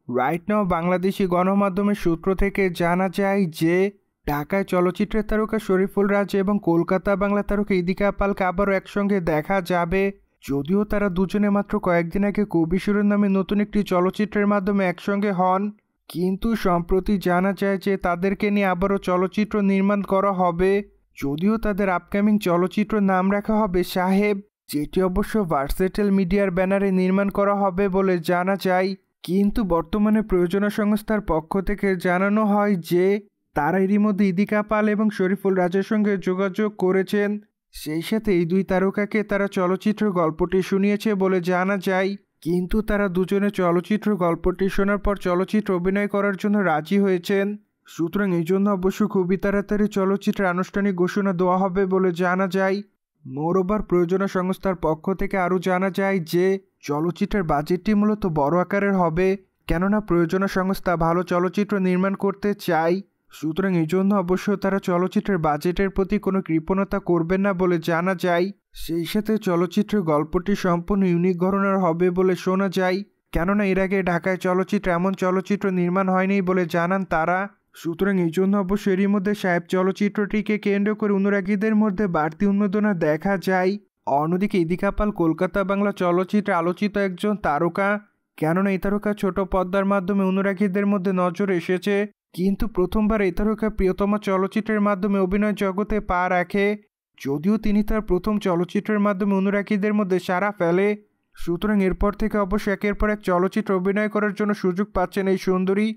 Right now Bangladeshi গণমাধ্যমের সূত্র থেকে জানা যায় যে ঢাকায় চলচ্চিত্রের তারকা শরীফুল রাজ এবং কলকাতা বাংলা তারকা ইদিকা পালকে আবারও একসঙ্গে দেখা যাবে। যদিও তারা দুজনে মাত্র কয়েকদিন আগে কবি শিরোনামে নতুন একটি চলচ্চিত্রের মাধ্যমে একসঙ্গে হন, কিন্তু সম্প্রতি জানা যায় যে তাদেরকে নিয়ে আবারও চলচ্চিত্র নির্মাণ করা হবে। যদিও তাদের আপকামিং চলচ্চিত্র নাম রাখা হবে সাহেব, যেটি অবশ্য ভার্সেটেল মিডিয়ার ব্যানারে নির্মাণ করা হবে বলে জানা যায়। কিন্তু বর্তমানে প্রযোজনা সংস্থার পক্ষ থেকে জানানো হয় যে তারা এরই মধ্যে ইদিকা পাল এবং শরীফুল রাজের সঙ্গে যোগাযোগ করেছেন। সেই সাথে এই দুই তারকাকে তারা চলচ্চিত্র গল্পটি শুনিয়েছে বলে জানা যায়, কিন্তু তারা দুজনে চলচ্চিত্র গল্পটি শোনার পর চলচ্চিত্র অভিনয় করার জন্য রাজি হয়েছেন। সুতরাং এই জন্য অবশ্য খুবই তাড়াতাড়ি চলচ্চিত্রের আনুষ্ঠানিক ঘোষণা দেওয়া হবে বলে জানা যায়। মোরওভার প্রযোজনা সংস্থার পক্ষ থেকে আরও জানা যায় যে চলচ্চিত্রের বাজেটটি মূলত বড় আকারের হবে, কেননা প্রযোজনা সংস্থা ভালো চলচ্চিত্র নির্মাণ করতে চায়। সুতরাং এই জন্য অবশ্য তারা চলচ্চিত্রের বাজেটের প্রতি কোনো কৃপণতা করবেন না বলে জানা যায়। সেই সাথে চলচ্চিত্রের গল্পটি সম্পূর্ণ ইউনিক ধরনের হবে বলে শোনা যায়, কেননা এর আগে ঢাকায় চলচ্চিত্রে এমন চলচ্চিত্র নির্মাণ হয়নি বলে জানান তারা। সুতরাং এই জন্য অবশ্য এরই মধ্যে সাহেব চলচ্চিত্রটিকে কেন্দ্র করে অনুরাগীদের মধ্যে বাড়তি উন্মাদনা দেখা যায়। অন্যদিকে ইদিকা পাল কলকাতা বাংলা চলচ্চিত্রে আলোচিত একজন তারকা, কেননা এই তারকা ছোট পর্দার মাধ্যমে অনুরাগীদের মধ্যে নজর এসেছে, কিন্তু প্রথমবার এই তারকা প্রিয়তমা চলচ্চিত্রের মাধ্যমে অভিনয় জগতে পা রাখে। যদিও তিনি তার প্রথম চলচ্চিত্রের মাধ্যমে অনুরাগীদের মধ্যে সাড়া ফেলে। সুতরাং এরপর থেকে অবশ্য একের পর এক চলচ্চিত্র অভিনয় করার জন্য সুযোগ পাচ্ছেন এই সুন্দরী।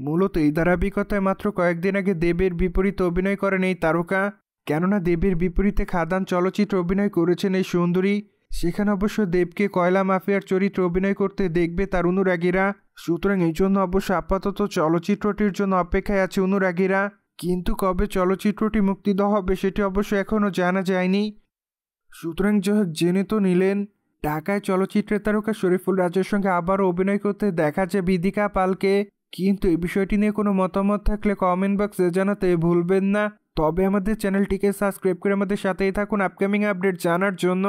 মূলত এই ধারাবাহিকতায় মাত্র কয়েকদিন আগে দেবের বিপরীতে অভিনয় করেন এই তারকা, কেননা দেবের বিপরীতে খাদান চলচ্চিত্র অভিনয় করেছেন এই সুন্দরী। সেখানে অবশ্য দেবকে কয়লা মাফিয়ার চরিত্রে অভিনয় করতে দেখবে তার অনুরাগীরা। সুতরাং এই জন্য অবশ্য আপাতত চলচ্চিত্রটির জন্য অপেক্ষায় আছে অনুরাগীরা, কিন্তু কবে চলচ্চিত্রটি মুক্তি দেওয়া হবে সেটি অবশ্য এখনও জানা যায়নি। সুতরাং যাই হোক, জেনে তো নিলেন ঢাকায় চলচ্চিত্রের তারকা শরীফুল রাজের সঙ্গে আবারও অভিনয় করতে দেখা যায় ইদিকা পালকে, কিন্তু এই বিষয়টি নিয়ে কোনো মতামত থাকলে কমেন্ট বক্সে জানাতে ভুলবেন না। তবে আমাদের চ্যানেলটিকে সাবস্ক্রাইব করে আমাদের সাথেই থাকুন আপকামিং আপডেট জানার জন্য।